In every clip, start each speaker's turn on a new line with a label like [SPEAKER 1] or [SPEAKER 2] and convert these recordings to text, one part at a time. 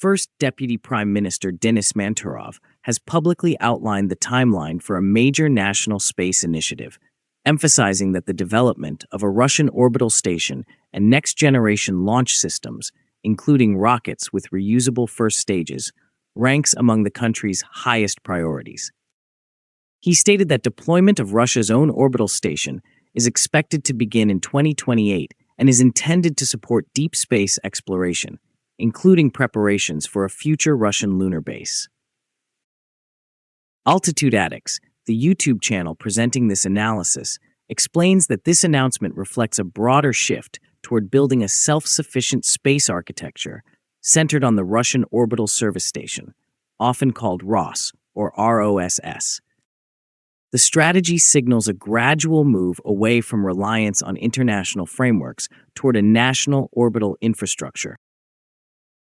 [SPEAKER 1] first Deputy Prime Minister Denis Manturov has publicly outlined the timeline for a major national space initiative, emphasizing that the development of a Russian orbital station and next-generation launch systems, including rockets with reusable first stages, ranks among the country's highest priorities. He stated that deployment of Russia's own orbital station is expected to begin in 2028 and is intended to support deep space exploration, including preparations for a future Russian lunar base. Altitude Addicts, the YouTube channel presenting this analysis, explains that this announcement reflects a broader shift toward building a self-sufficient space architecture centered on the Russian Orbital Service Station, often called ROS or ROSS. The strategy signals a gradual move away from reliance on international frameworks toward a national orbital infrastructure.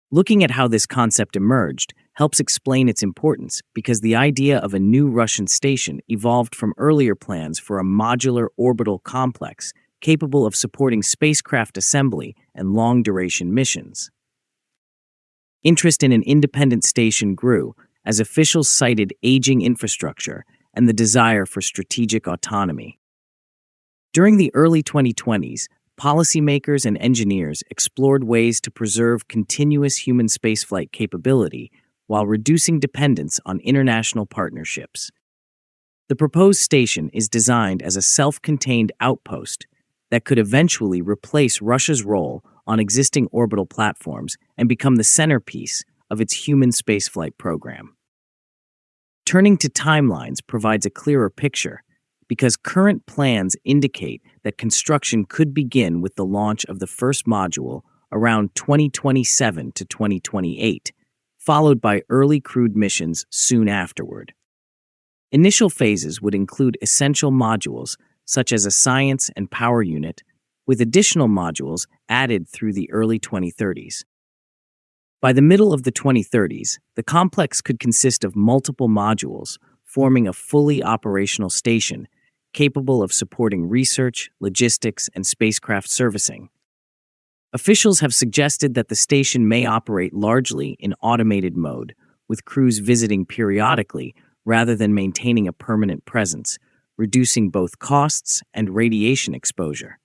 [SPEAKER 1] Looking at how this concept emerged helps explain its importance because the idea of a new Russian station evolved from earlier plans for a modular orbital complex capable of supporting spacecraft assembly and long-duration missions. Interest in an independent station grew as officials cited aging infrastructure and the desire for strategic autonomy. During the early 2020s, policymakers and engineers explored ways to preserve continuous human spaceflight capability while reducing dependence on international partnerships. The proposed station is designed as a self-contained outpost that could eventually replace Russia's role on existing orbital platforms and become the centerpiece of its human spaceflight program. Turning to timelines provides a clearer picture, because current plans indicate that construction could begin with the launch of the first module around 2027 to 2028, followed by early crewed missions soon afterward. Initial phases would include essential modules such as a science and power unit, with additional modules added through the early 2030s. By the middle of the 2030s, the complex could consist of multiple modules, forming a fully operational station capable of supporting research, logistics, and spacecraft servicing. Officials have suggested that the station may operate largely in automated mode, with crews visiting periodically rather than maintaining a permanent presence, reducing both costs and radiation exposure.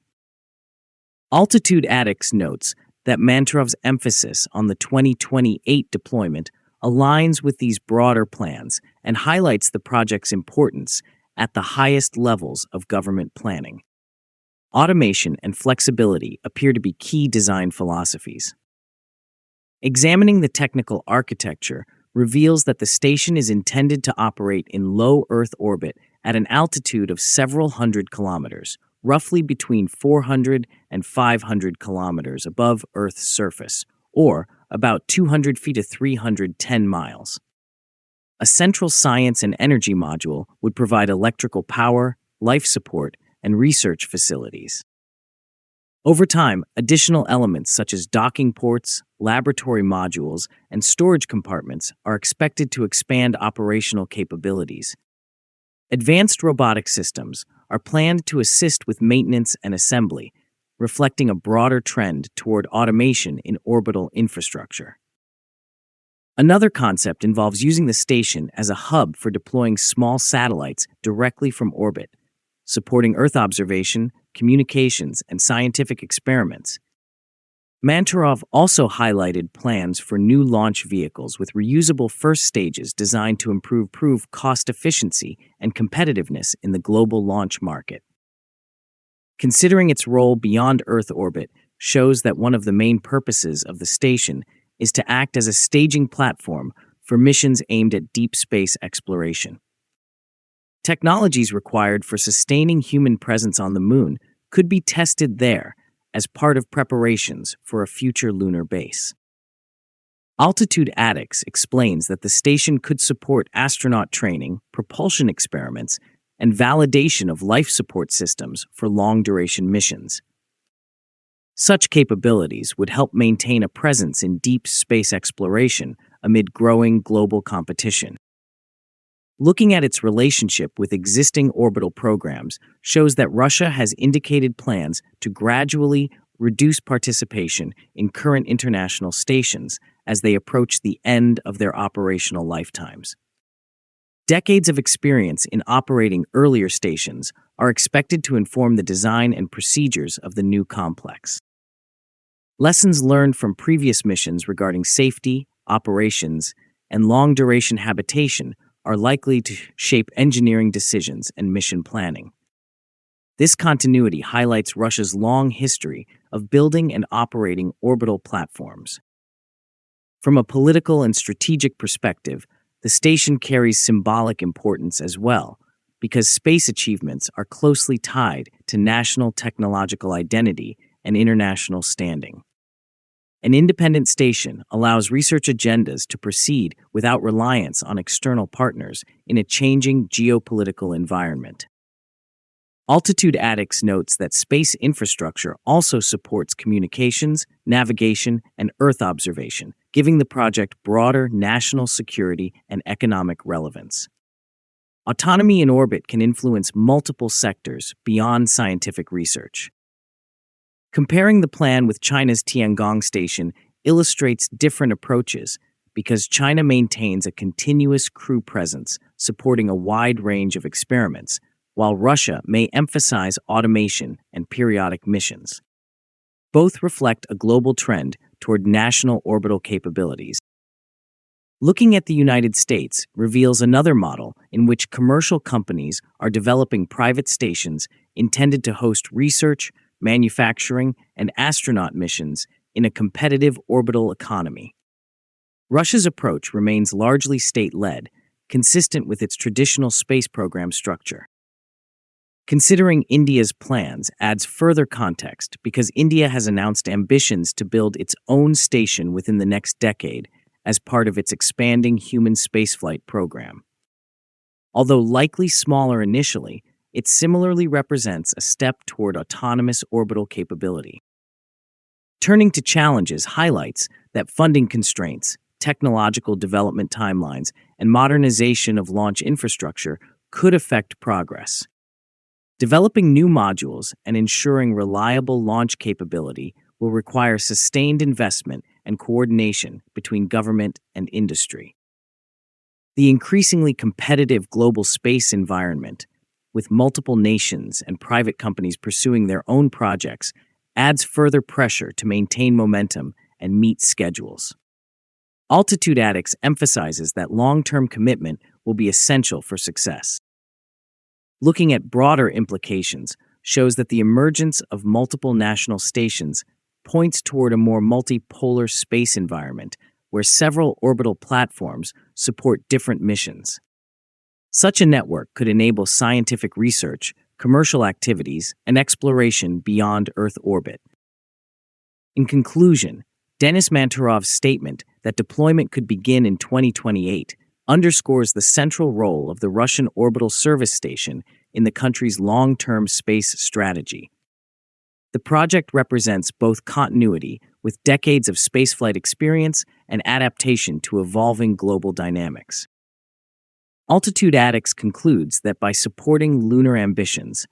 [SPEAKER 1] Altitude Addicts notes that Manturov's emphasis on the 2028 deployment aligns with these broader plans and highlights the project's importance at the highest levels of government planning. Automation and flexibility appear to be key design philosophies. Examining the technical architecture reveals that the station is intended to operate in low Earth orbit at an altitude of several hundred kilometers, roughly between 400 and 500 kilometers above Earth's surface, or about 200 feet to 310 miles. A central science and energy module would provide electrical power, life support, and research facilities. Over time, additional elements such as docking ports, laboratory modules, and storage compartments are expected to expand operational capabilities. Advanced robotic systems are planned to assist with maintenance and assembly, reflecting a broader trend toward automation in orbital infrastructure. Another concept involves using the station as a hub for deploying small satellites directly from orbit, supporting Earth observation, communications, and scientific experiments. Manturov also highlighted plans for new launch vehicles with reusable first stages designed to improve cost efficiency and competitiveness in the global launch market. Considering its role beyond Earth orbit shows that one of the main purposes of the station is to act as a staging platform for missions aimed at deep space exploration. Technologies required for sustaining human presence on the Moon could be tested there as part of preparations for a future lunar base. Altitude Addicts explains that the station could support astronaut training, propulsion experiments, and validation of life support systems for long-duration missions. Such capabilities would help maintain a presence in deep space exploration amid growing global competition. Looking at its relationship with existing orbital programs shows that Russia has indicated plans to gradually reduce participation in current international stations as they approach the end of their operational lifetimes. Decades of experience in operating earlier stations are expected to inform the design and procedures of the new complex. Lessons learned from previous missions regarding safety, operations, and long-duration habitation are likely to shape engineering decisions and mission planning. This continuity highlights Russia's long history of building and operating orbital platforms. From a political and strategic perspective, the station carries symbolic importance as well, because space achievements are closely tied to national technological identity and international standing. An independent station allows research agendas to proceed without reliance on external partners in a changing geopolitical environment. Altitude Addicts notes that space infrastructure also supports communications, navigation, and Earth observation, giving the project broader national security and economic relevance. Autonomy in orbit can influence multiple sectors beyond scientific research. Comparing the plan with China's Tiangong station illustrates different approaches because China maintains a continuous crew presence supporting a wide range of experiments, while Russia may emphasize automation and periodic missions. Both reflect a global trend toward national orbital capabilities. Looking at the United States reveals another model in which commercial companies are developing private stations intended to host research, manufacturing, and astronaut missions in a competitive orbital economy. Russia's approach remains largely state-led, consistent with its traditional space program structure. Considering India's plans adds further context because India has announced ambitions to build its own station within the next decade as part of its expanding human spaceflight program. Although likely smaller initially, it similarly represents a step toward autonomous orbital capability. Turning to challenges highlights that funding constraints, technological development timelines, and modernization of launch infrastructure could affect progress. Developing new modules and ensuring reliable launch capability will require sustained investment and coordination between government and industry. The increasingly competitive global space environment, with multiple nations and private companies pursuing their own projects, adds further pressure to maintain momentum and meet schedules. Altitude Addicts emphasizes that long-term commitment will be essential for success. Looking at broader implications shows that the emergence of multiple national stations points toward a more multipolar space environment where several orbital platforms support different missions. Such a network could enable scientific research, commercial activities, and exploration beyond Earth orbit. In conclusion, Denis Manturov's statement that deployment could begin in 2028 underscores the central role of the Russian orbital service station in the country's long-term space strategy. The project represents both continuity with decades of spaceflight experience and adaptation to evolving global dynamics. Altitude Addicts concludes that by supporting lunar ambitions,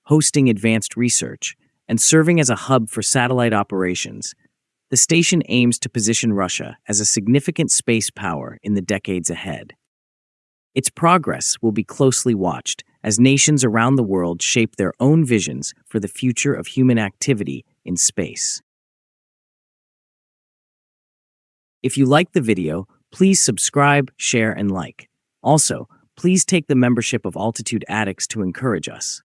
[SPEAKER 1] hosting advanced research, and serving as a hub for satellite operations, the station aims to position Russia as a significant space power in the decades ahead. Its progress will be closely watched as nations around the world shape their own visions for the future of human activity in space. If you liked the video, please subscribe, share, and like. Also, please take the membership of Altitude Addicts to encourage us.